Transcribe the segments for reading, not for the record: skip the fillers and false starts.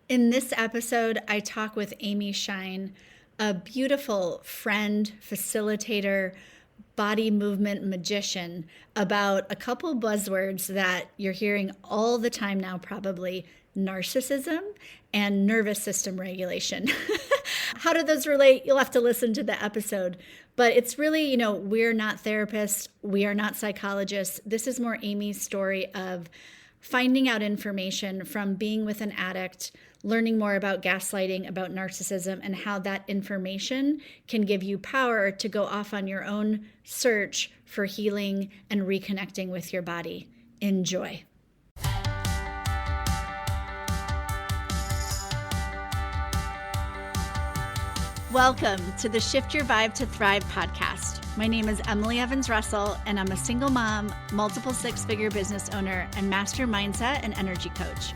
In this episode, I talk with Amy Shine, a beautiful friend, facilitator, body movement magician, about a couple buzzwords that you're hearing all the time now, probably narcissism and nervous system regulation. How do those relate? You'll have to listen to the episode. But it's really, we're not therapists, we are not psychologists. This is more Amy's story of finding out information from being with an addict, learning more about gaslighting, about narcissism, and how that information can give you power to go off on your own search for healing and reconnecting with your body. Enjoy. Welcome to the Shift Your Vibe to Thrive podcast. My name is Emily Evans Russell, and I'm a single mom, multiple six-figure business owner, and master mindset and energy coach.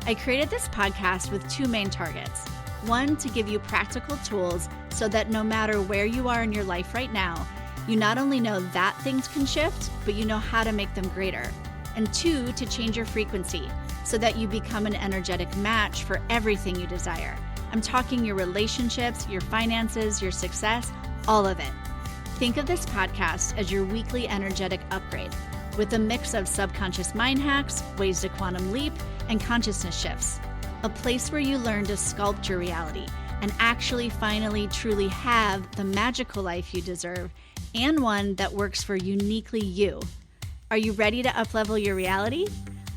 I created this podcast with two main targets. One, to give you practical tools so that no matter where you are in your life right now, you not only know that things can shift, but you know how to make them greater. And two, to change your frequency so that you become an energetic match for everything you desire. I'm talking your relationships, your finances, your success, all of it. Think of this podcast as your weekly energetic upgrade with a mix of subconscious mind hacks, ways to quantum leap, and consciousness shifts. A place where you learn to sculpt your reality and actually finally truly have the magical life you deserve and one that works for uniquely you. Are you ready to uplevel your reality?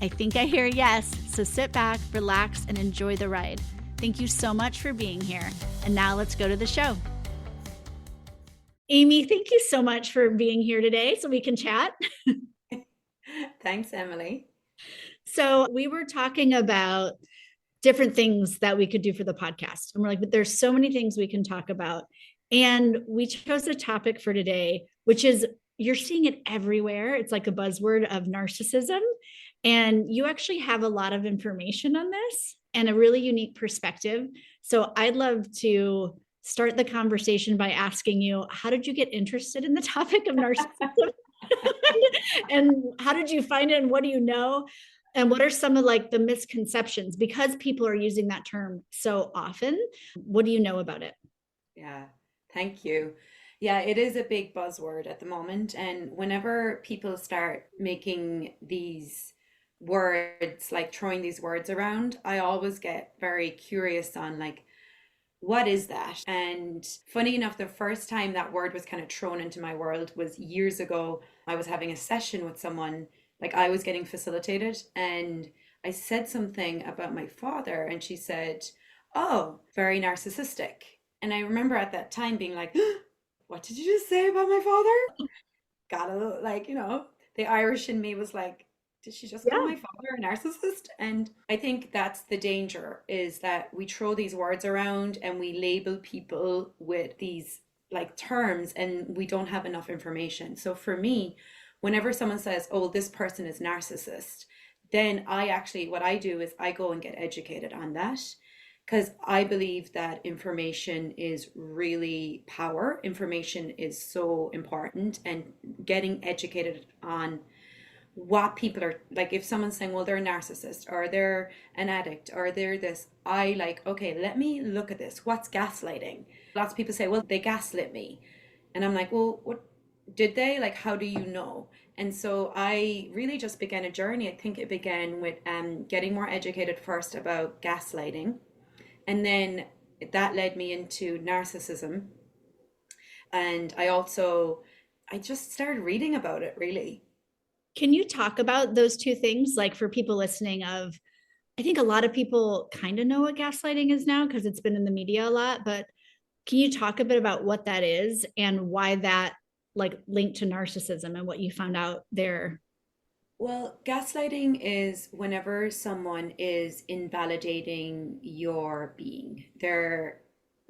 I think I hear yes, so sit back, relax, and enjoy the ride. Thank you so much for being here. And now let's go to the show. Amy, thank you so much for being here today so we can chat. Thanks, Emily. So we were talking about different things that we could do for the podcast. And we're like, but there's so many things we can talk about. And we chose a topic for today, which is you're seeing it everywhere. It's like a buzzword of narcissism. And you actually have a lot of information on this and a really unique perspective. So I'd love to start the conversation by asking you, how did you get interested in the topic of narcissism? And how did you find it? And what do you know? And what are some of like the misconceptions? Because people are using that term so often, what do you know about it? Yeah, thank you. Yeah, it is a big buzzword at the moment. And whenever people start making these words, like throwing these words around, I always get very curious on like, what is that? And funny enough, the first time that word was kind of thrown into my world was years ago. I was having a session with someone, like I was getting facilitated, and I said something about my father, and she said, "Oh, very narcissistic." And I remember at that time being like, "What did you just say about my father?" Got a little, like, the Irish in me was like, did she just call Yeah. my father a narcissist? And I think that's the danger, is that we throw these words around and we label people with these like terms and we don't have enough information. So for me, whenever someone says, "Oh, this person is narcissist," then I actually, what I do is I go and get educated on that, because I believe that information is really power. Information is so important, and getting educated on what people are like. If someone's saying, well, they're a narcissist or they're an addict or they're this, I like, okay, let me look at this. What's gaslighting? Lots of people say, well, they gaslit me. And I'm like, well, what did they? Like, how do you know? And so I really just began a journey. I think it began with getting more educated first about gaslighting. And then that led me into narcissism. And I just started reading about it really. Can you talk about those two things? Like for people listening of, I think a lot of people kind of know what gaslighting is now because it's been in the media a lot, but can you talk a bit about what that is and why that like linked to narcissism and what you found out there? Well, gaslighting is whenever someone is invalidating your being. They're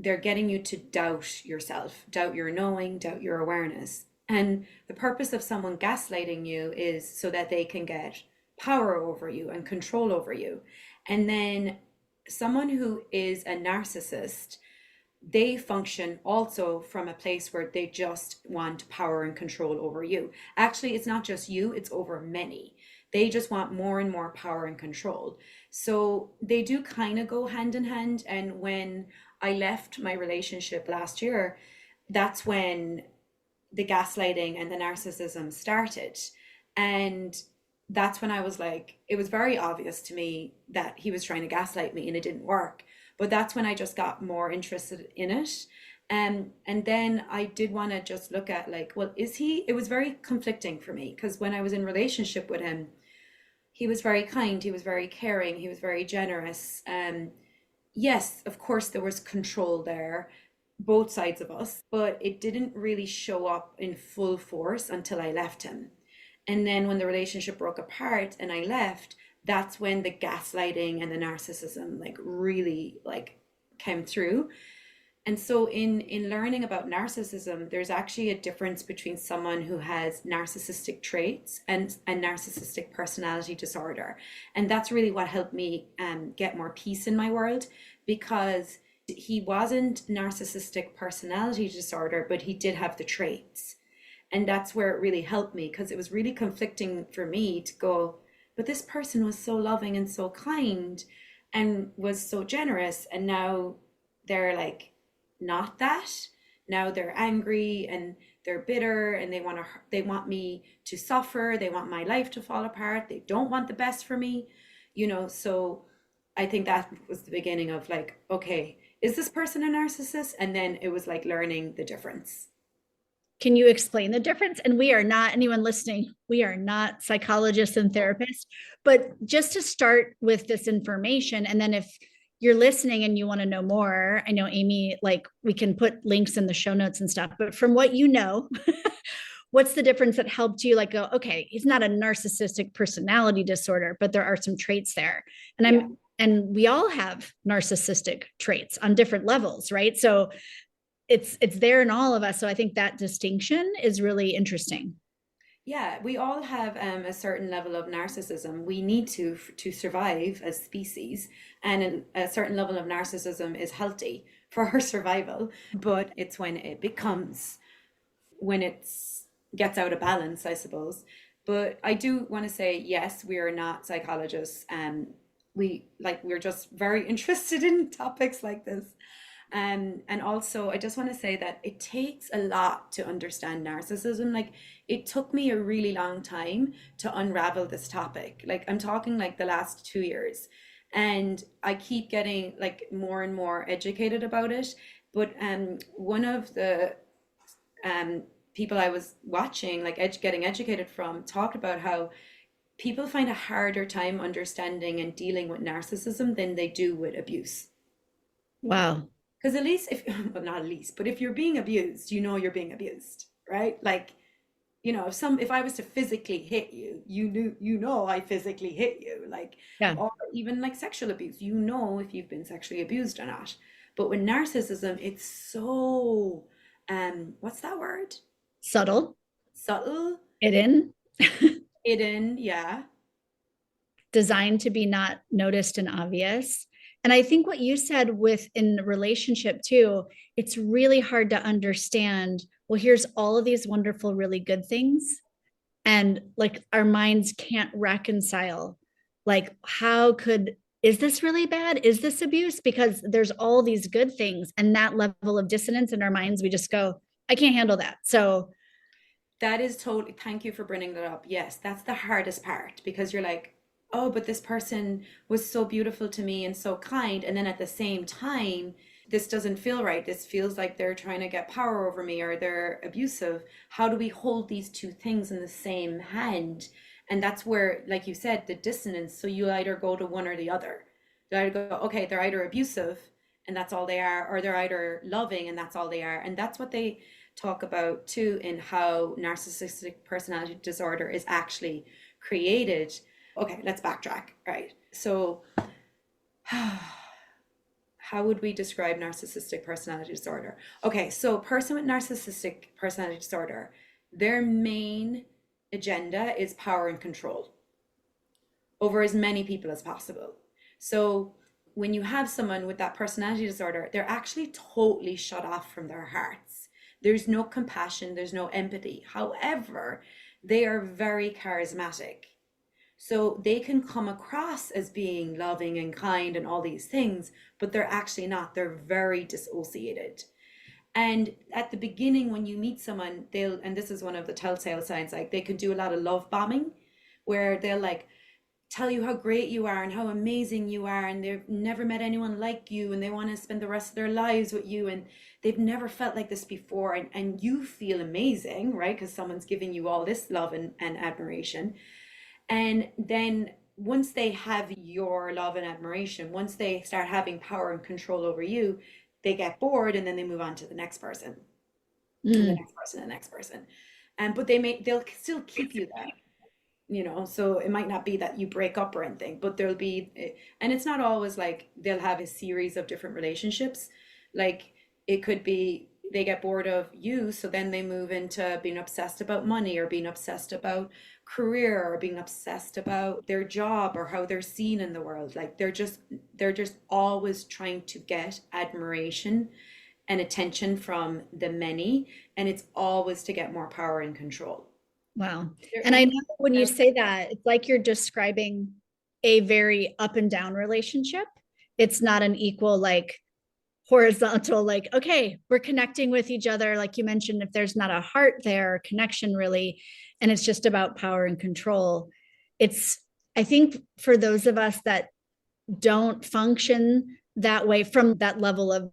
getting you to doubt yourself, doubt your knowing, doubt your awareness. And the purpose of someone gaslighting you is so that they can get power over you and control over you. And then someone who is a narcissist, they function also from a place where they just want power and control over you. Actually, it's not just you, it's over many. They just want more and more power and control. So they do kind of go hand in hand. And when I left my relationship last year, that's when the gaslighting and the narcissism started. And that's when I was like, it was very obvious to me that he was trying to gaslight me and it didn't work. But that's when I just got more interested in it. And then I did want to just look at like, well, is he, it was very conflicting for me because when I was in relationship with him, he was very kind, he was very caring, he was very generous. Yes, of course, there was control there, both sides of us, but it didn't really show up in full force until I left him. And then when the relationship broke apart and I left, that's when the gaslighting and the narcissism like really like came through. And so in learning about narcissism, there's actually a difference between someone who has narcissistic traits and narcissistic personality disorder. And that's really what helped me get more peace in my world, because he wasn't narcissistic personality disorder, but he did have the traits. And that's where it really helped me, because it was really conflicting for me to go, but this person was so loving and so kind and was so generous, and now they're like not that. Now they're angry and they're bitter and they want me to suffer, they want my life to fall apart, they don't want the best for me, you know. So I think that was the beginning of like, okay, is this person a narcissist? And then it was like learning the difference. Can you explain the difference? And we are not, anyone listening, we are not psychologists and therapists, but just to start with this information. And then if you're listening and you want to know more, I know Amy, like we can put links in the show notes and stuff, but from what you know, what's the difference that helped you like go, okay, he's not a narcissistic personality disorder, but there are some traits there. And Yeah. and we all have narcissistic traits on different levels, right? So it's there in all of us. So I think that distinction is really interesting. Yeah, we all have a certain level of narcissism. We need to survive as species, and a certain level of narcissism is healthy for our survival. But it's when it becomes, when it's gets out of balance, I suppose. But I do want to say, yes, we are not psychologists, and we're just very interested in topics like this. And also, I just want to say that it takes a lot to understand narcissism. Like, it took me a really long time to unravel this topic. Like, I'm talking like the last 2 years. And I keep getting like more and more educated about it. But one of the people I was watching, like getting educated from, talked about how people find a harder time understanding and dealing with narcissism than they do with abuse. Wow. Because at least if, well, not at least, but if you're being abused, you know you're being abused, right? Like, you know, if I was to physically hit you, you know I physically hit you, like, Yeah. or even like sexual abuse, you know if you've been sexually abused or not. But with narcissism, it's so, what's that word? Subtle, Subtle, hidden, hidden, yeah. designed to be not noticed and obvious. And I think what you said with in relationship too, it's really hard to understand. Well, here's all of these wonderful, really good things. And like our minds can't reconcile. Like, is this really bad? Is this abuse? Because there's all these good things. And that level of dissonance in our minds, we just go, I can't handle that. So, That is totally, thank you for bringing that up. Yes, that's the hardest part, because you're like, oh, but this person was so beautiful to me and so kind. And then at the same time, this doesn't feel right. This feels like they're trying to get power over me or they're abusive. How do we hold these two things in the same hand? And that's where, like you said, the dissonance. So you either go to one or the other. You either go, okay, they're either abusive and that's all they are, or they're either loving and that's all they are. And that's what they talk about too, in how narcissistic personality disorder is actually created. Okay, let's backtrack. Right. So, how would we describe narcissistic personality disorder? Okay, so a person with narcissistic personality disorder, their main agenda is power and control over as many people as possible. So, when you have someone with that personality disorder, they're actually totally shut off from their hearts. There's no compassion, there's no empathy. However, they are very charismatic. So they can come across as being loving and kind and all these things, but they're actually not. They're very dissociated. And at the beginning, when you meet someone, they'll, and this is one of the telltale signs, like they could do a lot of love bombing, where they'll like tell you how great you are and how amazing you are, and they've never met anyone like you, and they want to spend the rest of their lives with you, and they've never felt like this before. And you feel amazing, right? Because someone's giving you all this love and admiration. And then once they have your love and admiration, once they start having power and control over you, they get bored and then they move on to the next person and the Mm. next person and the next person. And but they'll still keep you there, so it might not be that you break up or anything, but there'll be, and it's not always like they'll have a series of different relationships. Like it could be they get bored of you, so then they move into being obsessed about money or being obsessed about career or being obsessed about their job or how they're seen in the world. Like they're just always trying to get admiration and attention from the many, and it's always to get more power and control. Wow. There- And I And know when you say that, it's like you're describing a very up and down relationship. It's not an equal, like horizontal, like, okay, we're connecting with each other. Like you mentioned, if there's not a heart there, connection really, and it's just about power and control. It's, I think for those of us that don't function that way from that level of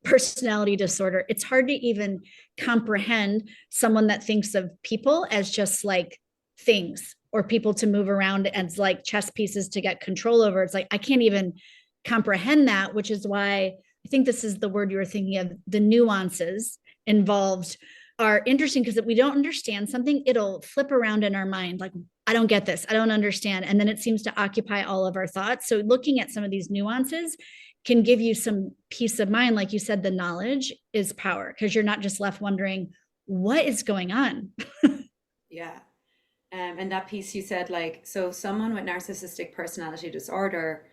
personality disorder, it's hard to even comprehend someone that thinks of people as just like things or people to move around as like chess pieces to get control over. It's like, I can't even comprehend that, which is why I think this is the word you were thinking of. The nuances involved are interesting because if we don't understand something, it'll flip around in our mind. Like, I don't get this. I don't understand. And then it seems to occupy all of our thoughts. So looking at some of these nuances can give you some peace of mind. Like you said, the knowledge is power because you're not just left wondering what is going on. yeah. And that piece you said, like, so someone with narcissistic personality disorder,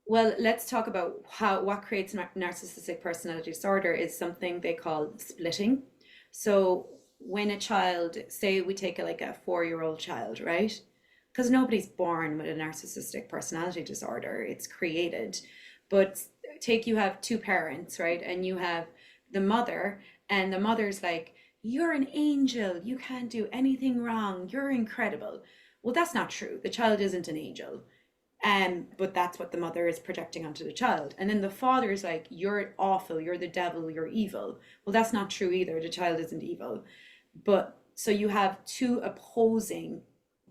well, let's talk about what creates narcissistic personality disorder is something they call splitting. So when a child, say we take like a 4-year-old child, right? Because nobody's born with a narcissistic personality disorder, it's created. But take you have two parents, right? And you have the mother, and the mother's like, you're an angel, you can't do anything wrong, you're incredible. Well, that's not true. The child isn't an angel. But that's what the mother is projecting onto the child. And then the father is like, you're awful, you're the devil, you're evil. Well, that's not true either. The child isn't evil. But so you have two opposing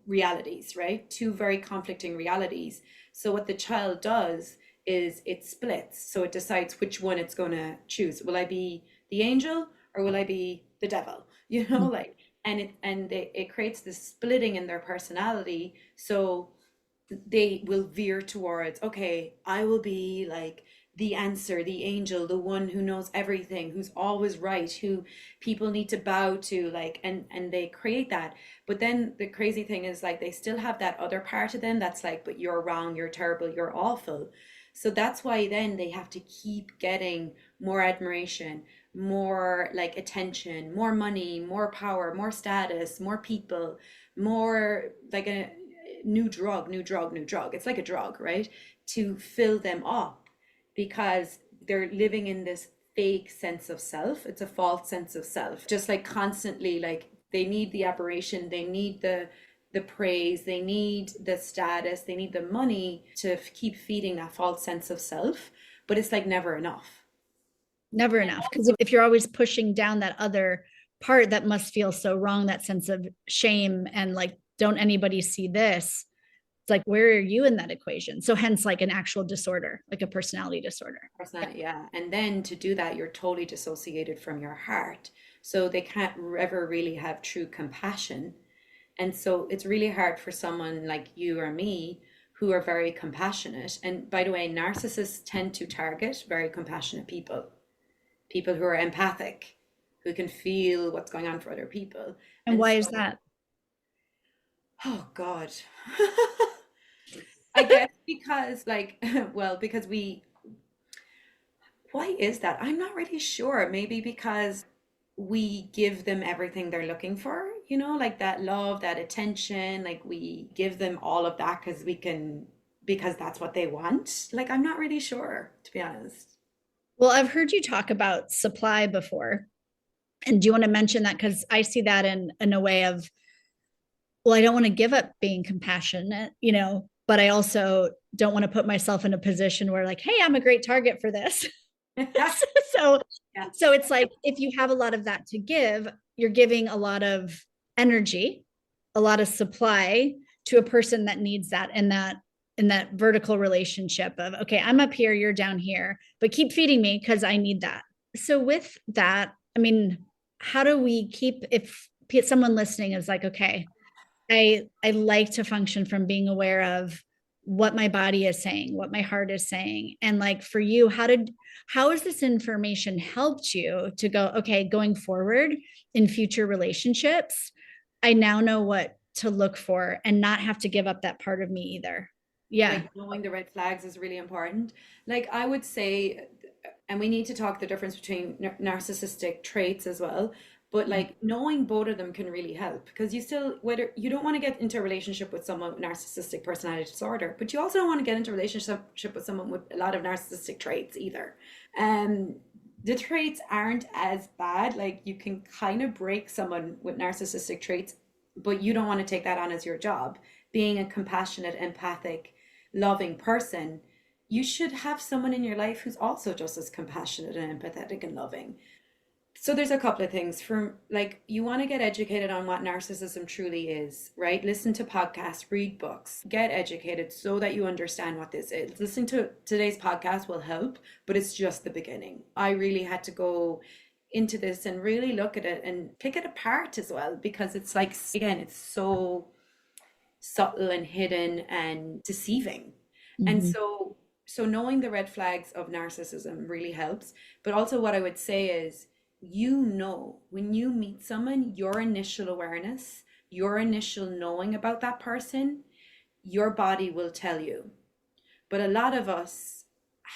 realities, right? Two very conflicting realities. So what the child does is it splits. So it decides which one it's going to choose. Will I be the angel or will I be the devil? Like, and it creates this splitting in their personality. So they will veer towards, okay, I will be like the answer, the angel, the one who knows everything, who's always right, who people need to bow to, like, and they create that. But then the crazy thing is, like, they still have that other part of them that's like, but you're wrong, you're terrible, you're awful. So that's why then they have to keep getting more admiration, more like attention, more money, more power, more status, more people, more like a new drug, new drug, new drug. It's like a drug, right? To fill them up because they're living in this fake sense of self. It's a false sense of self. Just like constantly, like they need the admiration, they need the praise, they need the status, they need the money to keep feeding that false sense of self. But it's like never enough. Never enough. Because if you're always pushing down that other part that must feel so wrong, that sense of shame and like, don't anybody see this? It's like, where are you in that equation? So hence like an actual disorder, like a personality disorder. Personality, yeah. And then to do that, you're totally dissociated from your heart. So they can't ever really have true compassion. And so it's really hard for someone like you or me who are very compassionate. And by the way, narcissists tend to target very compassionate people, people who are empathic, who can feel what's going on for other people. And And why so, is that? oh God. I guess because like, well, because why is that? I'm not really sure. Maybe because we give them everything they're looking for, you know, like that love, that attention, like we give them all of that because that's what they want. Like, I'm not really sure, to be honest. Well, I've heard you talk about supply before. And do you want to mention that? Because I see that in a way of, well, I don't want to give up being compassionate, but I also don't want to put myself in a position where, like, hey, I'm a great target for this. so Yeah. so it's like, if you have a lot of that to give, you're giving a lot of energy, a lot of supply to a person that needs that, in that vertical relationship of, okay, I'm up here, you're down here, but keep feeding me because I need that. So with that, I mean, how do we keep, if someone listening is like, okay, I like to function from being aware of what my body is saying, what my heart is saying. And like for you, how has this information helped you to go, okay, going forward in future relationships, I now know what to look for and not have to give up that part of me either. Yeah. Like knowing the red flags is really important. Like I would say, and we need to talk the difference between narcissistic traits as well. But like knowing both of them can really help because you still, whether you don't want to get into a relationship with someone with narcissistic personality disorder, but you also don't want to get into a relationship with someone with a lot of narcissistic traits either. Um, the traits aren't as bad. Like you can kind of break someone with narcissistic traits, but you don't want to take that on as your job. Being a compassionate, empathic, loving person, you should have someone in your life who's also just as compassionate and empathetic and loving. So there's a couple of things from like you want to get educated on what narcissism truly is, right? Listen to podcasts, read books, get educated so that you understand what this is. Listening to today's podcast will help, but it's just the beginning. I really had to go into this and really look at it and pick it apart as well because it's like again, it's so subtle and hidden and deceiving. And Mm-hmm. so knowing the red flags of narcissism really helps. But also what I would say is, when you meet someone, your initial awareness, your initial knowing about that person, your body will tell you. But a lot of us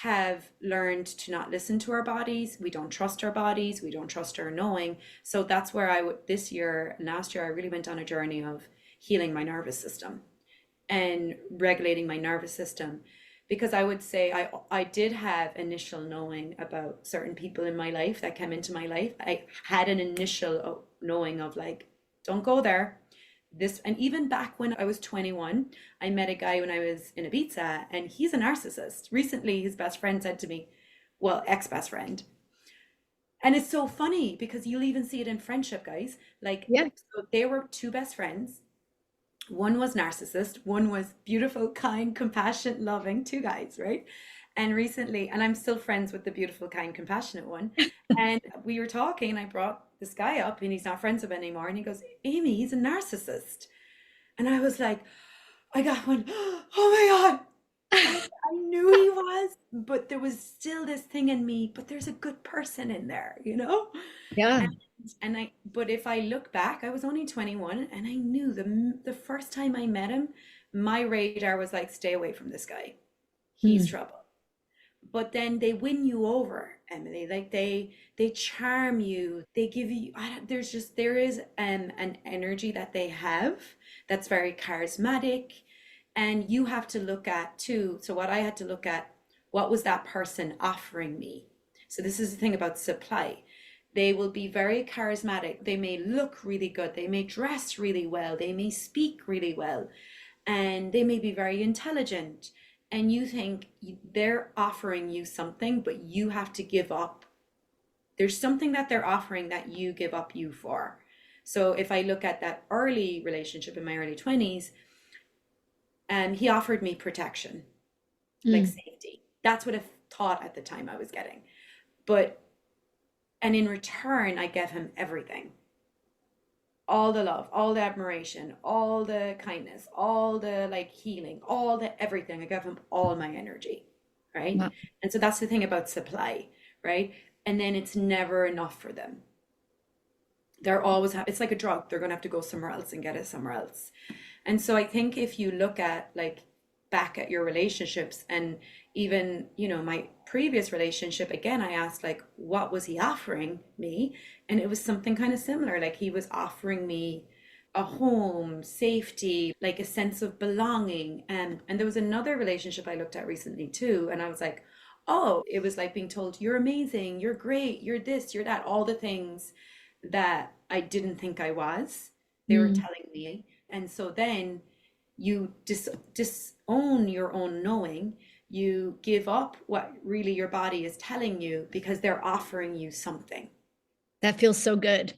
have learned to not listen to our bodies. We don't trust our bodies. We don't trust our knowing. So that's where this year, last year, I really went on a journey of healing my nervous system and regulating my nervous system because I would say I did have initial knowing about certain people in my life that came into my life. I had an initial knowing of like, don't go there. This, and even back when I was 21, I met a guy when I was in Ibiza and he's a narcissist. Recently, his best friend said to me, well, ex-best friend. And it's so funny because you'll even see it in friendship, guys. Like, Yeah. so they were two best friends. One was narcissist, one was beautiful, kind, compassionate, loving, two guys, right? And recently, and I'm still friends with the beautiful, kind, compassionate one. And we were talking, and I brought this guy up, and he's not friends with him anymore. And he goes, Amy, he's a narcissist. And I was like, I got one, oh my God. I knew he was, but there was still this thing in me, but there's a good person in there, you know? Yeah. And but if I look back, I was only 21 and I knew the first time I met him, my radar was like, stay away from this guy. He's Hmm. trouble. But then they win you over, Emily. Like they charm you. They give you, there is an energy that they have that's very charismatic. And you have to look at too. So what I had to look at, what was that person offering me? So this is the thing about supply. They will be very charismatic. They may look really good. They may dress really well. They may speak really well. And they may be very intelligent. And you think they're offering you something, but you have to give up. There's something that they're offering that you give up you for. So if I look at that early relationship in my early 20s, he offered me protection, like Hmm. safety. That's what I thought at the time I was getting. But and in return, I gave him everything. All the love, all the admiration, all the kindness, all the like healing, all the everything. I gave him all my energy, right? Wow. And so that's the thing about supply, right? And then it's never enough for them. They're always it's like a drug. They're going to have to go somewhere else and get it somewhere else. And so I think if you look at like back at your relationships and even, my previous relationship, again, I asked like, what was he offering me? And it was something kind of similar. Like he was offering me a home, safety, like a sense of belonging. And there was another relationship I looked at recently too. And I was like, oh, it was like being told, you're amazing, you're great, you're this, you're that, all the things that I didn't think I was, they were Mm. telling me. And so then you disown your own knowing. You give up what really your body is telling you because they're offering you something. That feels so good.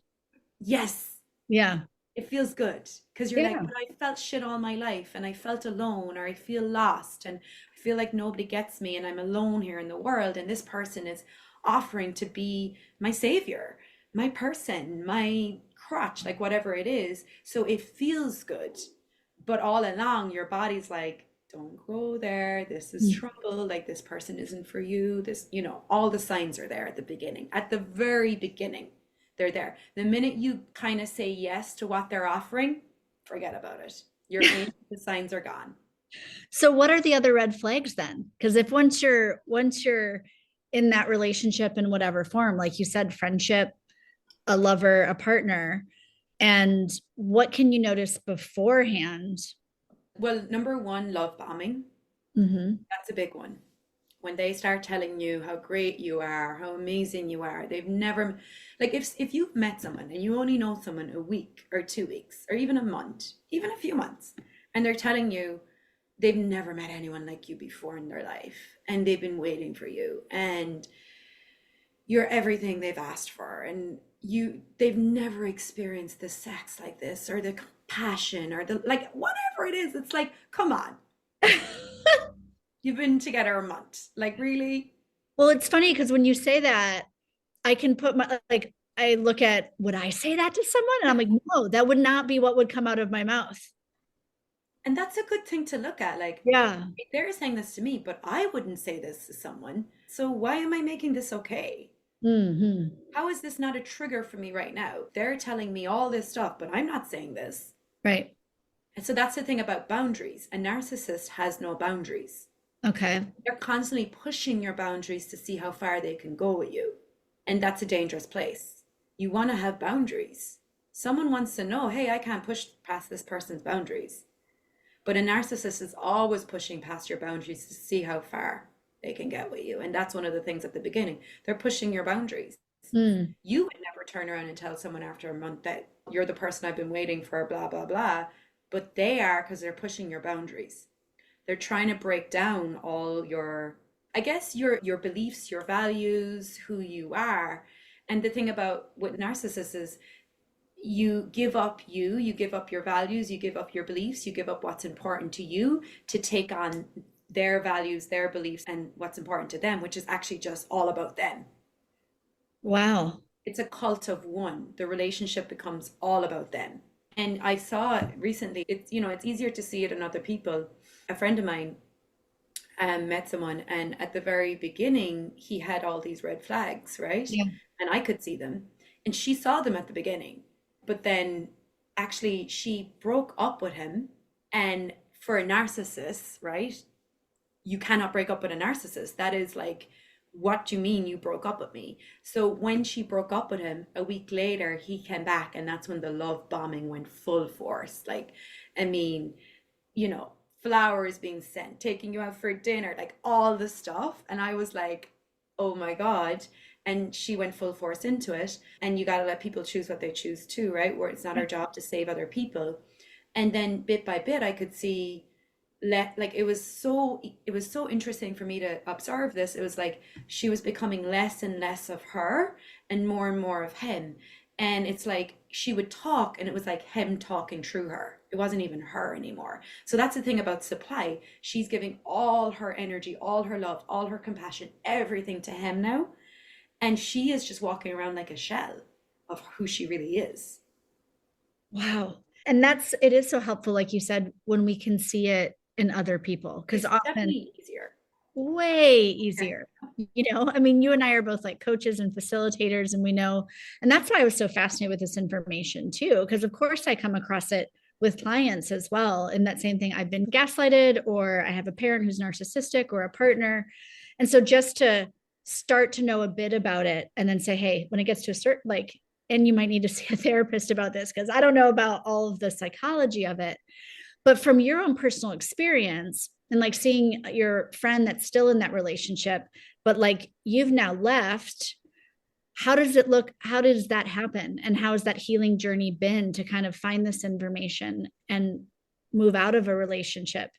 Yes, Yeah. it feels good because you're like, Yeah. but I felt shit all my life and I felt alone or I feel lost and I feel like nobody gets me and I'm alone here in the world. And this person is offering to be my savior, my person, my crutch, like whatever it is. So it feels good. But all along, your body's like, don't go there. This is Mm. trouble. Like, this person isn't for you. This, all the signs are there at the beginning, at the very beginning. They're there. The minute you kind of say yes to what they're offering, forget about it. You're in, the signs are gone. So what are the other red flags then? Because if once you're in that relationship in whatever form, like you said, friendship, a lover, a partner, and what can you notice beforehand? Well, number one, love bombing. Mm-hmm. That's a big one. When they start telling you how great you are, how amazing you are, they've never, like if you've met someone and you only know someone a week or 2 weeks or even a month, even a few months, and they're telling you they've never met anyone like you before in their life and they've been waiting for you and you're everything they've asked for and they've never experienced the sex like this or the passion or the like whatever it is, it's like, come on, you've been together a month, like really. Well, it's funny because when you say that, I can put my like I look at would I say that to someone? And I'm like, no, that would not be what would come out of my mouth. And that's a good thing to look at. Like, Yeah. they're saying this to me, but I wouldn't say this to someone. So why am I making this okay? Mm-hmm. How is this not a trigger for me right now? They're telling me all this stuff, but I'm not saying this. Right. And so that's the thing about boundaries. A narcissist has no boundaries. Okay. They're constantly pushing your boundaries to see how far they can go with you. And that's a dangerous place. You want to have boundaries. Someone wants to know, hey, I can't push past this person's boundaries. But a narcissist is always pushing past your boundaries to see how far they can get with you. And that's one of the things at the beginning. They're pushing your boundaries. Mm. You would never turn around and tell someone after a month that you're the person I've been waiting for, blah, blah, blah. But they are, because they're pushing your boundaries. They're trying to break down all your, I guess, your beliefs, your values, who you are. And the thing about with narcissists is you give up your values, you give up your beliefs, you give up what's important to you to take on their values, their beliefs, and what's important to them, which is actually just all about them. Wow. It's a cult of one. The relationship becomes all about them. And I saw it recently. It's easier to see it in other people. A friend of mine met someone, and at the very beginning, he had all these red flags, right? Yeah. And I could see them. And she saw them at the beginning. But then actually, she broke up with him. And for a narcissist, right? You cannot break up with a narcissist. That is like, what do you mean you broke up with me? So when she broke up with him, a week later, he came back, and that's when the love bombing went full force. Like, I mean, you know, flowers being sent, taking you out for dinner, like all the stuff. And I was like, oh my God. And she went full force into it. And you got to let people choose what they choose too, right? Where it's not our job to save other people. And then bit by bit, I could see like it was so interesting for me to observe this. It was like she was becoming less and less of her and more of him. And it's like she would talk and it was like him talking through her. It wasn't even her anymore. So that's the thing about supply. She's giving all her energy, all her love, all her compassion, everything to him now. And she is just walking around like a shell of who she really is. Wow. And it is so helpful, like you said, when we can see it in other people, because It's often definitely easier. way easier. I mean, you and I are both like coaches and facilitators, and we know, and that's why I was so fascinated with this information too, because of course I come across it with clients as well. And that same thing, I've been gaslighted, or I have a parent who's narcissistic or a partner. And so just to start to know a bit about it and then say, hey, when it gets to a certain, like, and you might need to see a therapist about this because I don't know about all of the psychology of it. But from your own personal experience and like seeing your friend that's still in that relationship, but like you've now left, how does it look? How does that happen? And how has that healing journey been to kind of find this information and move out of a relationship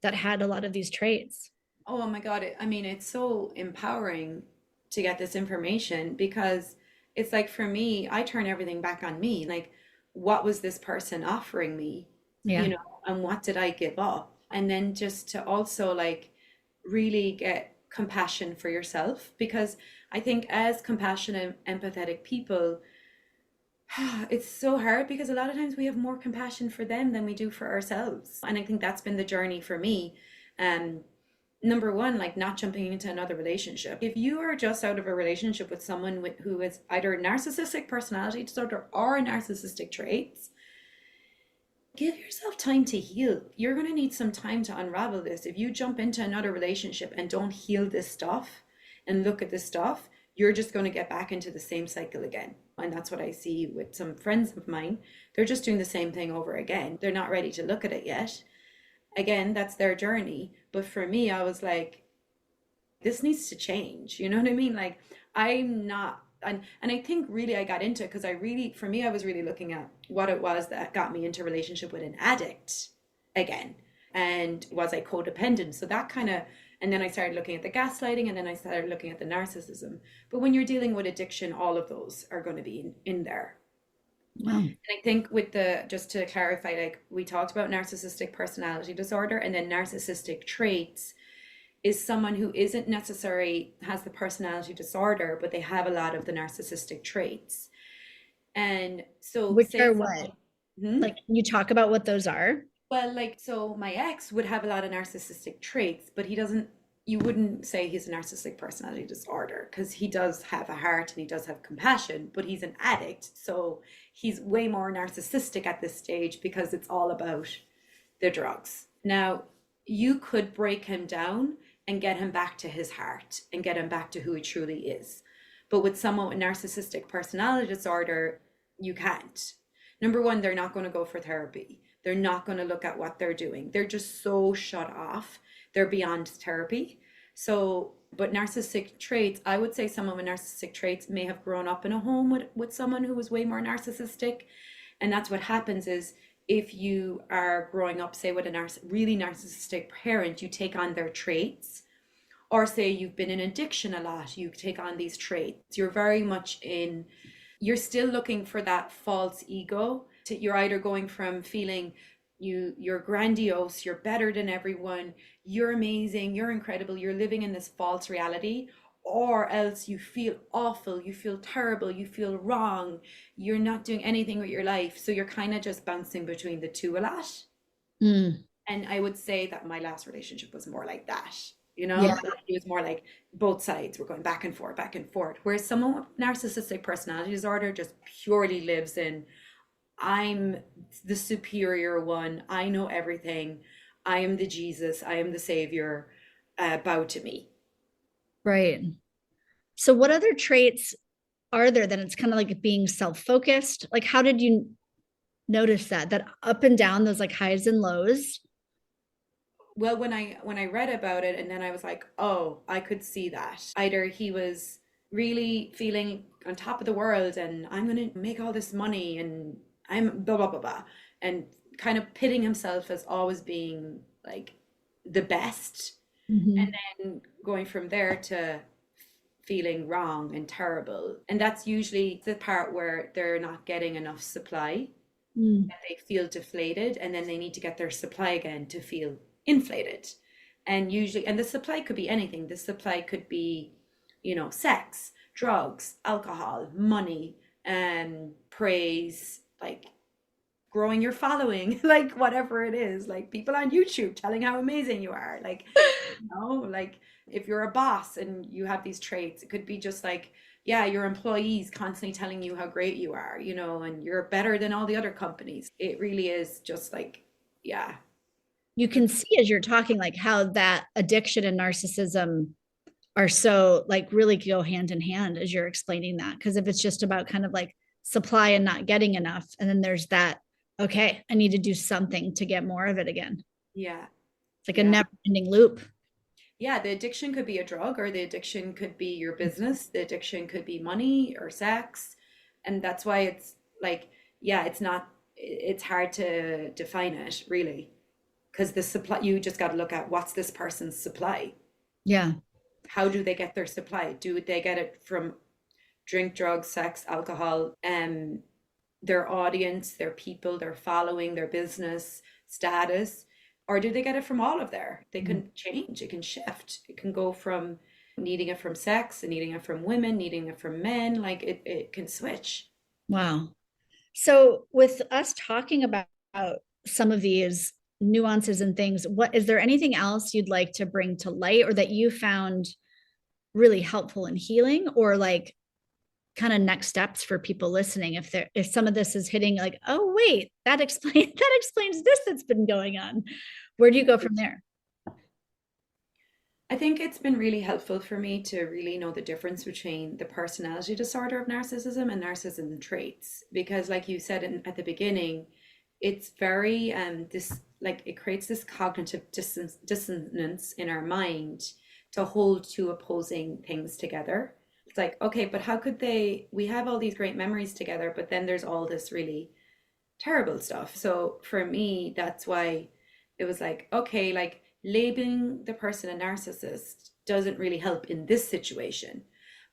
that had a lot of these traits? Oh my God. I mean, it's so empowering to get this information because it's like for me, I turn everything back on me. Like, what was this person offering me, Yeah. and what did I give up? And then just to also like really get compassion for yourself because I think as compassionate, empathetic people, it's so hard because a lot of times we have more compassion for them than we do for ourselves. And I think that's been the journey for me. Um, Number one, like not jumping into another relationship. If you are just out of a relationship with someone who is either narcissistic personality disorder or narcissistic traits, give yourself time to heal. You're going to need some time to unravel this. If you jump into another relationship and don't heal this stuff and look at this stuff, you're just going to get back into the same cycle again. And that's what I see with some friends of mine. They're just doing the same thing over again. They're not ready to look at it yet. Again, that's their journey. But for me, I was like, this needs to change. You know what I mean? Like, I'm not, and I think really I got into it because for me, I was really looking at what it was that got me into relationship with an addict again. And was I codependent? So that kind of, and then I started looking at the gaslighting and then I started looking at the narcissism. But when you're dealing with addiction, all of those are going to be in there. Wow. And I think just to clarify, like we talked about narcissistic personality disorder and then narcissistic traits is someone who isn't necessarily has the personality disorder, but they have a lot of the narcissistic traits. And so Which say are someone, what? hmm? Like, can you talk about what those are? Well, like, so my ex would have a lot of narcissistic traits, but he doesn't, you wouldn't say he's a narcissistic personality disorder because he does have a heart and he does have compassion, but he's an addict. So he's way more narcissistic at this stage because it's all about the drugs. Now, you could break him down and get him back to his heart and get him back to who he truly is. But with someone with narcissistic personality disorder, you can't. Number one, they're not going to go for therapy. They're not going to look at what they're doing. They're just so shut off. They're beyond therapy. So, but narcissistic traits, I would say someone with narcissistic traits may have grown up in a home with someone who was way more narcissistic. And that's what happens is if you are growing up, say, with a really narcissistic parent, you take on their traits. Or say you've been in addiction a lot, you take on these traits. You're very much you're still looking for that false ego. You're either going from feeling you're grandiose, you're better than everyone, you're amazing, you're incredible, you're living in this false reality, or else you feel awful, you feel terrible, you feel wrong, you're not doing anything with your life. So you're kind of just bouncing between the two a lot. Mm. And I would say that my last relationship was more like that. Yeah. It was more like both sides were going back and forth, back and forth. Whereas someone with narcissistic personality disorder just purely lives in, I'm the superior one. I know everything. I am the Jesus. I am the savior. Bow to me. Right. So what other traits are there that it's kind of like being self-focused? Like, how did you notice that up and down, those like highs and lows? Well, when I read about it, and then I was like, oh, I could see that. Either he was really feeling on top of the world, and I'm gonna make all this money, and I'm blah blah blah blah, and kind of pitting himself as always being like the best, and Mhm. then going from there to feeling wrong and terrible. And that's usually the part where they're not getting enough supply, Mm. they feel deflated, and then they need to get their supply again to feel inflated. And usually, and the supply could be anything. The supply could be, sex, drugs, alcohol, money, praise, like growing your following, like whatever it is, like people on YouTube telling how amazing you are. Like, like if you're a boss and you have these traits, it could be just like, yeah, your employees constantly telling you how great you are, and you're better than all the other companies. It really is just like, yeah. You can see as you're talking, like how that addiction and narcissism are so like really go hand in hand as you're explaining that. Because if it's just about kind of like supply and not getting enough. And then there's that, okay, I need to do something to get more of it again. Yeah. It's like a Yeah. never ending loop. Yeah, the addiction could be a drug, or the addiction could be your business. The addiction could be money or sex. And that's why it's like, yeah, it's hard to define it really. Because the supply, you just got to look at what's this person's supply. Yeah. How do they get their supply? Do they get it from drink, drugs, sex, alcohol, their audience, their people, their following, their business status? Or do they get it from all of there? They can change, it can shift. It can go from needing it from sex and needing it from women, needing it from men. Like it can switch. Wow. So with us talking about some of these nuances and things, what is there anything else you'd like to bring to light or that you found really helpful in healing, or like kind of next steps for people listening if some of this is hitting like, oh wait, that explains that explains this that's been going on? Where do you go from there? I think it's been really helpful for me to really know the difference between the personality disorder of narcissism and narcissism traits. Because, like you said at the beginning, it's very this like it creates this cognitive dissonance in our mind to hold two opposing things together. It's like, okay, but how could we have all these great memories together, but then there's all this really terrible stuff. So for me, that's why it was like, okay, like labeling the person a narcissist doesn't really help in this situation.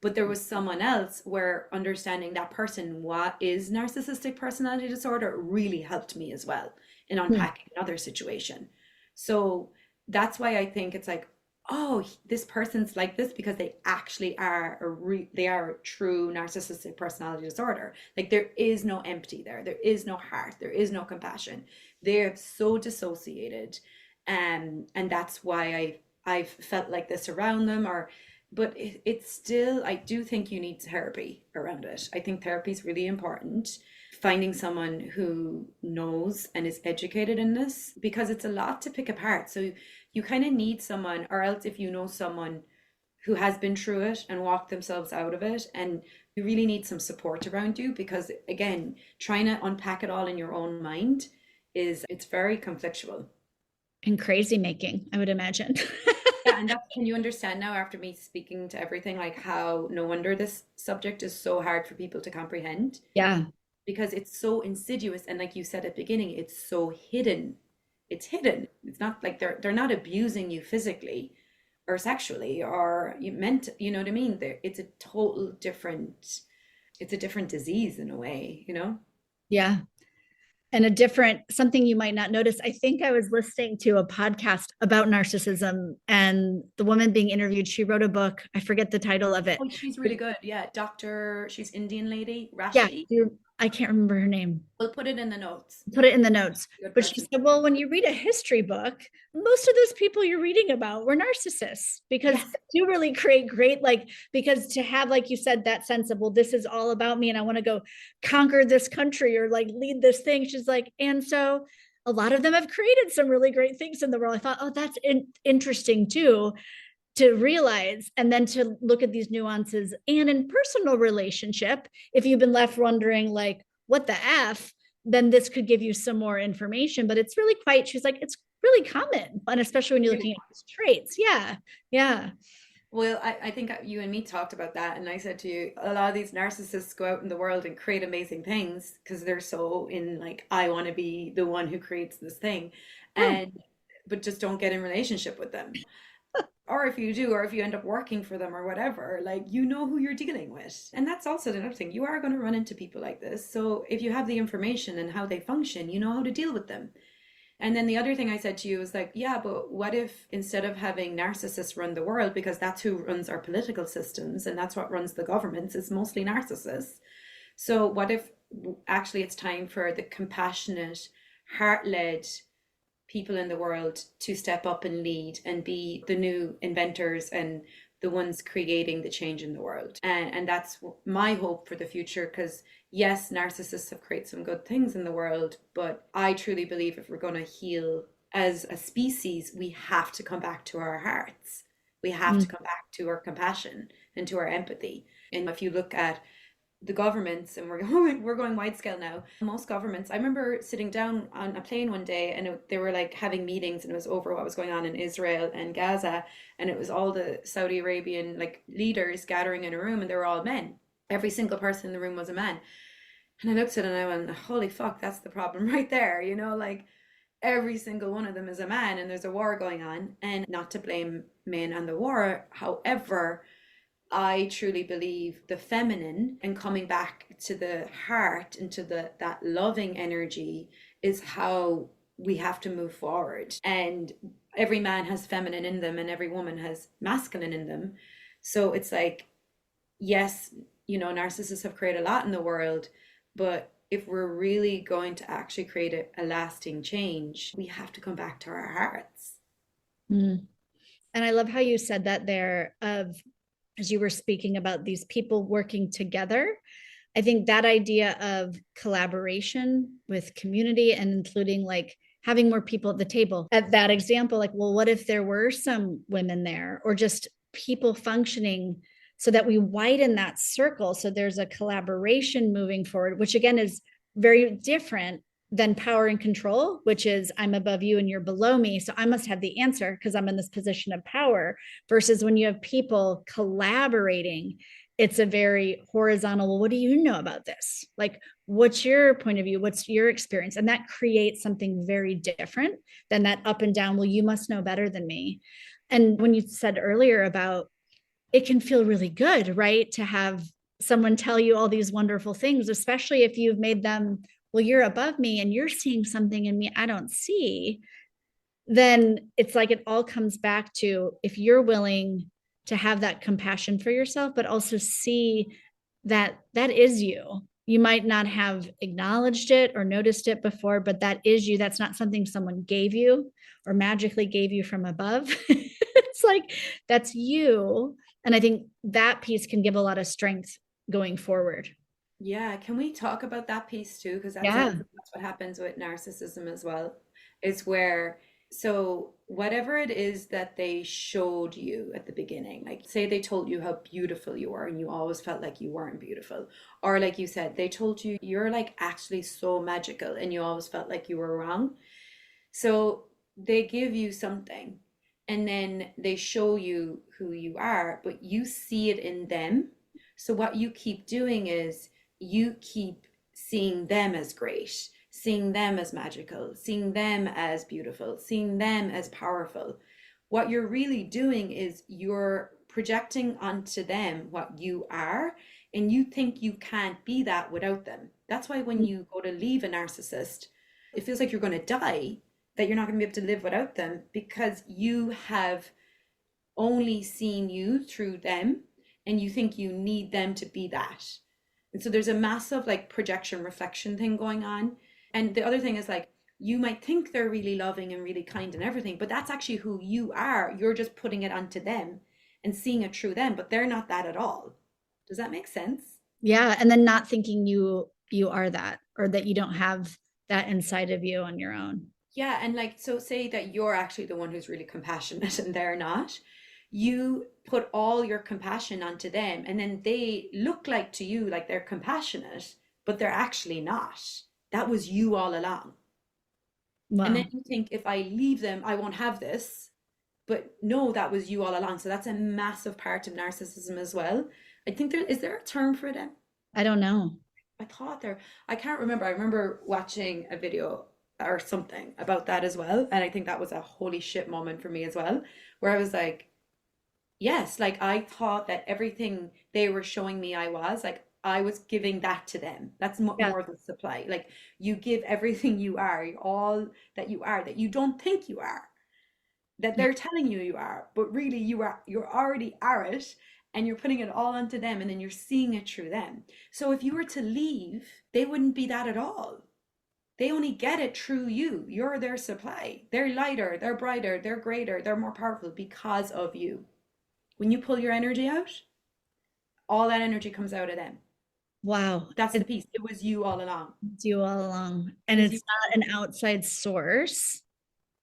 But there was someone else where understanding that person what is narcissistic personality disorder really helped me as well in Hmm. unpacking another situation. So that's why I think it's like, oh, this person's like this because they actually are they are a true narcissistic personality disorder. Like there is no empathy there. There is no heart. There is no compassion. They're so dissociated. And that's why I've felt like this around them, or but it's still, I do think you need therapy around it. I think therapy is really important. Finding someone who knows and is educated in this, because it's a lot to pick apart. So you kind of need someone, or else if you know someone who has been through it and walked themselves out of it, and you really need some support around you, because again, trying to unpack it all in your own mind it's very conflictual. And crazy making, I would imagine. Yeah, and that's, can you understand now after me speaking to everything, like how no wonder this subject is so hard for people to comprehend, Yeah. because it's so insidious, and like you said at the beginning, it's so hidden. It's hidden. It's not like they're not abusing you physically or sexually or you meant, you know what I mean? It's a total different, it's a different disease in a way, you know? Yeah. And a different something you might not notice. I think I was listening to a podcast about narcissism, and the woman being interviewed, she wrote a book. I forget the title of it. Oh, she's really good. Yeah, Doctor, she's Indian lady, Yeah, Rashi. I can't remember her name. We'll put it in the notes. Put it in the notes. Good But she person. said, well, when you read a history book, most of those people you're reading about were narcissists, because Yes. they do really create great, like, because to have, like you said, that sense of, well, this is all about me and I want to go conquer this country or like lead this thing. She's like, and so a lot of them have created some really great things in the world. I thought, oh, that's interesting too, to realize, and then to look at these nuances. And in personal relationship, if you've been left wondering like what the f, then this could give you some more information. But it's really quite, she's like, it's really common, and especially when you're Really. looking at these traits. Yeah. Yeah. Well, I think you and me talked about that, and I said to you, a lot of these narcissists go out in the world and create amazing things because they're so in like, I want to be the one who creates this thing, Oh, and but just don't get in relationship with them. Or if you do, or if you end up working for them or whatever, like you know who you're dealing with. And that's also another thing. You are going to run into people like this. So if you have the information and how they function, you know how to deal with them. And then the other thing I said to you was like, yeah, but what if instead of having narcissists run the world, because that's who runs our political systems and that's what runs the governments, is mostly narcissists. So what if actually it's time for the compassionate, heart-led people in the world to step up and lead and be the new inventors and the ones creating the change in the world. And that's my hope for the future, because yes, narcissists have created some good things in the world, but I truly believe if we're going to heal as a species, we have to come back to our hearts. We have to mm, come back to our compassion and to our empathy. And if you look at the governments, and we're going wide scale now. Most governments, I remember sitting down on a plane one day, and they were like having meetings, and it was over what was going on in Israel and Gaza, and it was all the Saudi Arabian like leaders gathering in a room, and they were all men. Every single person in the room was a man. And I looked at it and I went, holy fuck, that's the problem right there. Like every single one of them is a man, and there's a war going on. And not to blame men and the war, however, I truly believe the feminine and coming back to the heart and to that loving energy is how we have to move forward. And every man has feminine in them and every woman has masculine in them. So it's like, yes, narcissists have created a lot in the world, but if we're really going to actually create a lasting change, we have to come back to our hearts. Mm. And I love how you said that there, of as you were speaking about these people working together. I think that idea of collaboration with community and including like having more people at the table. At that example, like, well, what if there were some women there, or just people functioning so that we widen that circle? So there's a collaboration moving forward, which again is very different than power and control, which is I'm above you and you're below me, so I must have the answer because I'm in this position of power. Versus when you have people collaborating, it's a very horizontal, well, what do you know about this? Like, what's your point of view? What's your experience? And that creates something very different than that up and down, well, you must know better than me. And when you said earlier about it can feel really good, right? To have someone tell you all these wonderful things, especially if you've made them, well, you're above me and you're seeing something in me I don't see. Then it's like it all comes back to if you're willing to have that compassion for yourself, but also see that that is you. You might not have acknowledged it or noticed it before, but that is you. That's not something someone gave you or magically gave you from above. It's like that's you. And I think that piece can give a lot of strength going forward. Yeah, can we talk about that piece too? Because Yeah. that's what happens with narcissism as well. Is where, so whatever it is that they showed you at the beginning, like say they told you how beautiful you were and you always felt like you weren't beautiful, or like you said, they told you you're like actually so magical and you always felt like you were wrong. So they give you something and then they show you who you are, but you see it in them. So what you keep doing is you keep seeing them as great, seeing them as magical, seeing them as beautiful, seeing them as powerful. What you're really doing is you're projecting onto them what you are, and you think you can't be that without them. That's why when you go to leave a narcissist, it feels like you're going to die, that you're not going to be able to live without them because you have only seen you through them and you think you need them to be that. And so there's a massive like projection reflection thing going on. And the other thing is like you might think they're really loving and really kind and everything, but that's actually who you are. You're just putting it onto them and seeing it through them, but they're not that at all. Does that make sense? Yeah. And then not thinking you are that, or that you don't have that inside of you on your own. Yeah, and like, so say that you're actually the one who's really compassionate and they're not. You put all your compassion onto them, and then they look like to you like they're compassionate, but they're actually not. That was you all along. And then Wow. you think, if I leave them, I won't have this. But no, that was you all along. So that's a massive part of narcissism as well. I think there a term for it? I don't know. I thought there, I can't remember. I remember watching a video or something about that as well. And I think that was a holy shit moment for me as well, where I was like, yes, like I thought that everything they were showing me like, I was giving that to them. That's Yeah. more of the supply. Like you give everything you are, all that you don't think you are, that Yeah. they're telling you you are, but really you're already are it, and you're putting it all onto them, and then you're seeing it through them. So if you were to leave, they wouldn't be that at all. They only get it through you. You're their supply. They're lighter, they're brighter, they're greater, they're more powerful because of you. When you pull your energy out, all that energy comes out of them. Wow. That's the piece. It was you all along. It's you all along. It And was you it's not an outside source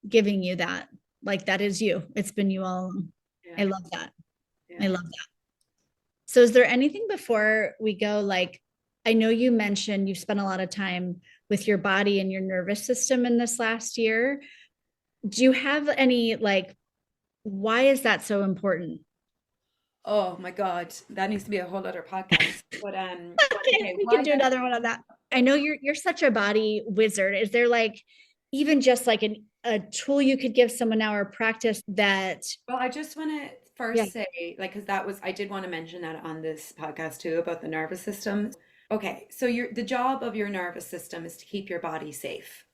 giving you that. Like that is you. It's been you all along. yeah, I love that. I yeah. love that. So is there anything before we go, like, I know you mentioned you've spent a lot of time with your body and your nervous system in this last year. Do you have any, like, why is that so important? Oh my God, that needs to be a whole other podcast. But Okay, okay, we can why do that? another one on that. I know you're such a body wizard. Is there, like, even just like a tool you could give someone now or practice that? Well, I just want to Yeah. first say, like, because that was, I did want to mention that on this podcast too about the nervous system. Okay, so the job of your nervous system is to keep your body safe.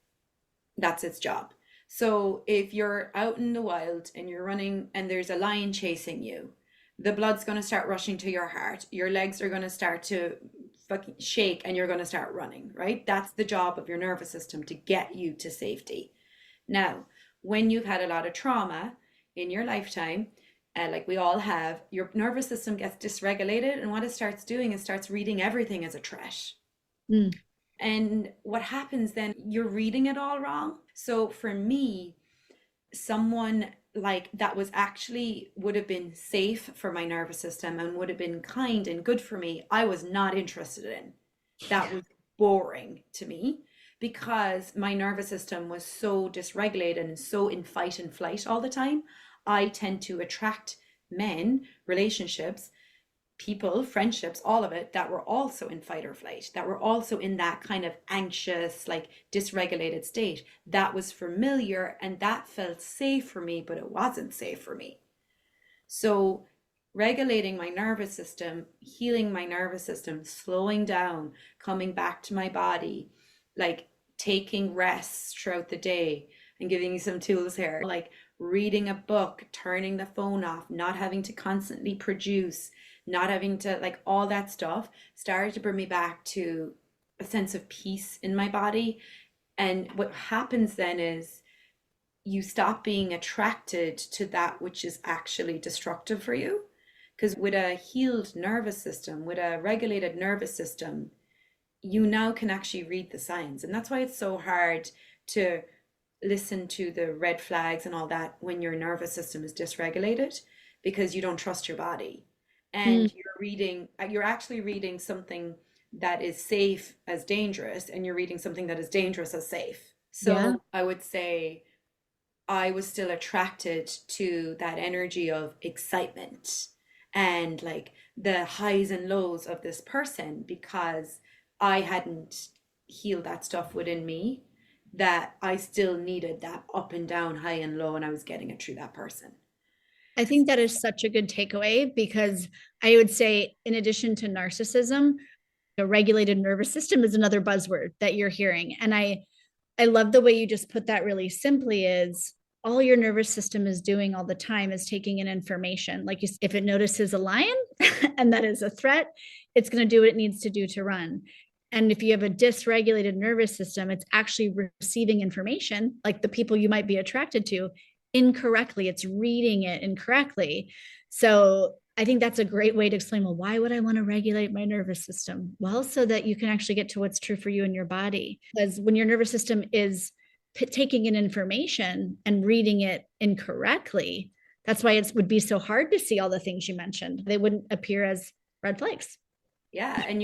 That's its job. So if you're out in the wild and you're running and there's a lion chasing you, the blood's going to start rushing to your heart. Your legs are going to start to fucking shake and you're going to start running, right? That's the job of your nervous system, to get you to safety. Now, when you've had a lot of trauma in your lifetime, like we all have, your nervous system gets dysregulated, and what it starts doing is starts reading everything as a threat. Mm. And what happens then, you're reading it all wrong. So for me, someone like that was actually would have been safe for my nervous system and would have been kind and good for me, I was not interested in. That was boring to me because my nervous system was so dysregulated and so in fight and flight all the time. I tend to attract men, relationships, people, friendships, all of it, that were also in fight or flight, that were also in that kind of anxious, like dysregulated state. That was familiar and that felt safe for me, but it wasn't safe for me. So, regulating my nervous system, healing my nervous system, slowing down, coming back to my body, like taking rests throughout the day, and giving you some tools here, like reading a book, turning the phone off, not having to constantly produce, not having to, like, all that stuff started to bring me back to a sense of peace in my body. And what happens then is you stop being attracted to that which is actually destructive for you. Because with a healed nervous system, with a regulated nervous system, you now can actually read the signs. And that's why it's so hard to listen to the red flags and all that when your nervous system is dysregulated, because you don't trust your body. Mm. And you're actually reading something that is safe as dangerous, and you're reading something that is dangerous as safe. Yeah. So I would say I was still attracted to that energy of excitement and like the highs and lows of this person, because I hadn't healed that stuff within me, that I still needed that up and down, high and low, and I was getting it through that person. I think that is such a good takeaway because I would say, in addition to narcissism, a regulated nervous system is another buzzword that you're hearing. And I love the way you just put that really simply is all your nervous system is doing all the time is taking in information. Like, if it notices a lion and that is a threat, it's going to do what it needs to do to run. And if you have a dysregulated nervous system, it's actually receiving information, like the people you might be attracted to, incorrectly. It's reading it incorrectly. So I think that's a great way to explain, well, why would I want to regulate my nervous system? Well, so that you can actually get to what's true for you and your body. Because when your nervous system is taking in information and reading it incorrectly, that's why it would be so hard to see all the things you mentioned. They wouldn't appear as red flags. Yeah, and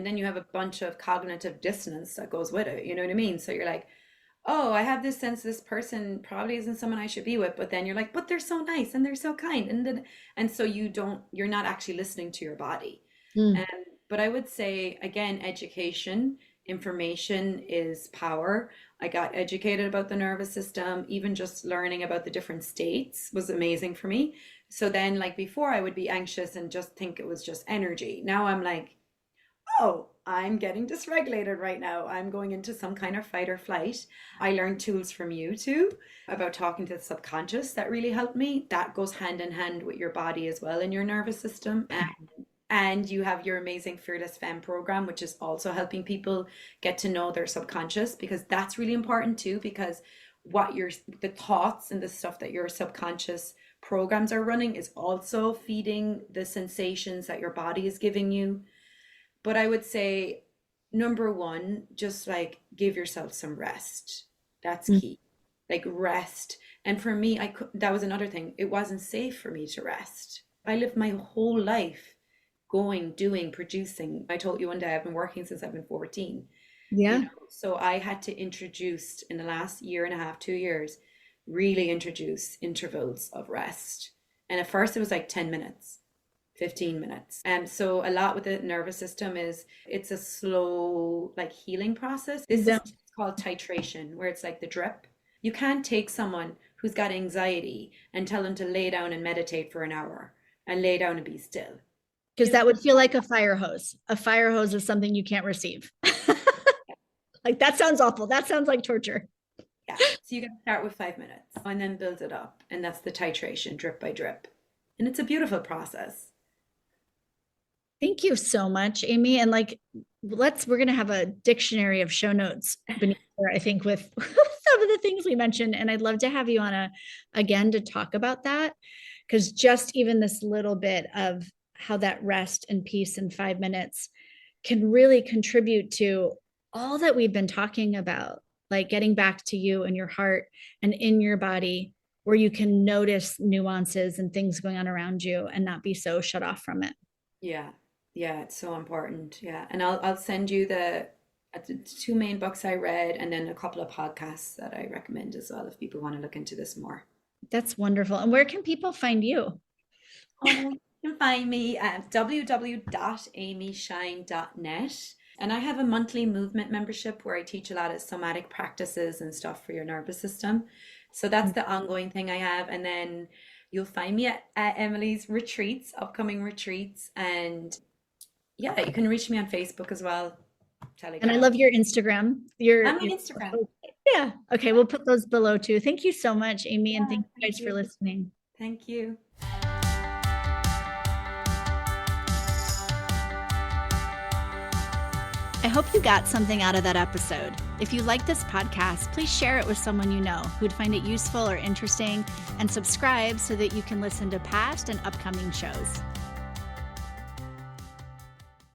then you have a bunch of cognitive dissonance that goes with it. You know what I mean? So you're like, oh, I have this sense this person probably isn't someone I should be with, but then you're like, but they're so nice and they're so kind, and then and so you're not actually listening to your body. Mm. Um, but I would say again, education, information is power. I got educated about the nervous system. Even just learning about the different states was amazing for me. So then, like before, I would be anxious and just think it was just energy. Now I'm like, oh, I'm getting dysregulated right now. I'm going into some kind of fight or flight. I learned tools from you too about talking to the subconscious that really helped me. That goes hand in hand with your body as well and your nervous system. And you have your amazing Fearless Femme program, which is also helping people get to know their subconscious, because that's really important too, because the thoughts and the stuff that your subconscious programs are running is also feeding the sensations that your body is giving you. But I would say, number one, just like give yourself some rest. That's Mm. key. Like rest. And for me, that was another thing. It wasn't safe for me to rest. I lived my whole life going, doing, producing. I told you one day I've been working since I've been 14, Yeah. so I had to introduce in the last year and a half, 2 years, really introduce intervals of rest. And at first it was like 10 minutes, 15 minutes. And so a lot with the nervous system is it's a slow like healing process. This Yeah. is called titration, where it's like the drip. You can't take someone who's got anxiety and tell them to lay down and meditate for an hour and lay down and be still. Because that would feel like a fire hose. A fire hose is something you can't receive. Like that sounds awful. That sounds like torture. Yeah. So you got to start with 5 minutes and then build it up. And that's the titration, drip by drip. And it's a beautiful process. Thank you so much, Amy. And like, we're going to have a dictionary of show notes beneath there, I think, with some of the things we mentioned. And I'd love to have you on again to talk about that. Because just even this little bit of how that rest and peace in 5 minutes can really contribute to all that we've been talking about, like getting back to you and your heart and in your body, where you can notice nuances and things going on around you and not be so shut off from it. Yeah. Yeah, it's so important. Yeah. And I'll send you the 2 main books I read and then a couple of podcasts that I recommend as well if people want to look into this more. That's wonderful. And where can people find you? You can find me at www.amyshine.net. And I have a monthly movement membership where I teach a lot of somatic practices and stuff for your nervous system. So that's the ongoing thing I have. And then you'll find me at Emily's retreats, upcoming retreats. And yeah, you can reach me on Facebook as well. Telegram. And I love your Instagram. I'm on Instagram. Yeah. Okay. We'll put those below too. Thank you so much, Amy. And thank you guys for listening. Thank you. I hope you got something out of that episode. If you like this podcast, please share it with someone you know who'd find it useful or interesting, and subscribe so that you can listen to past and upcoming shows.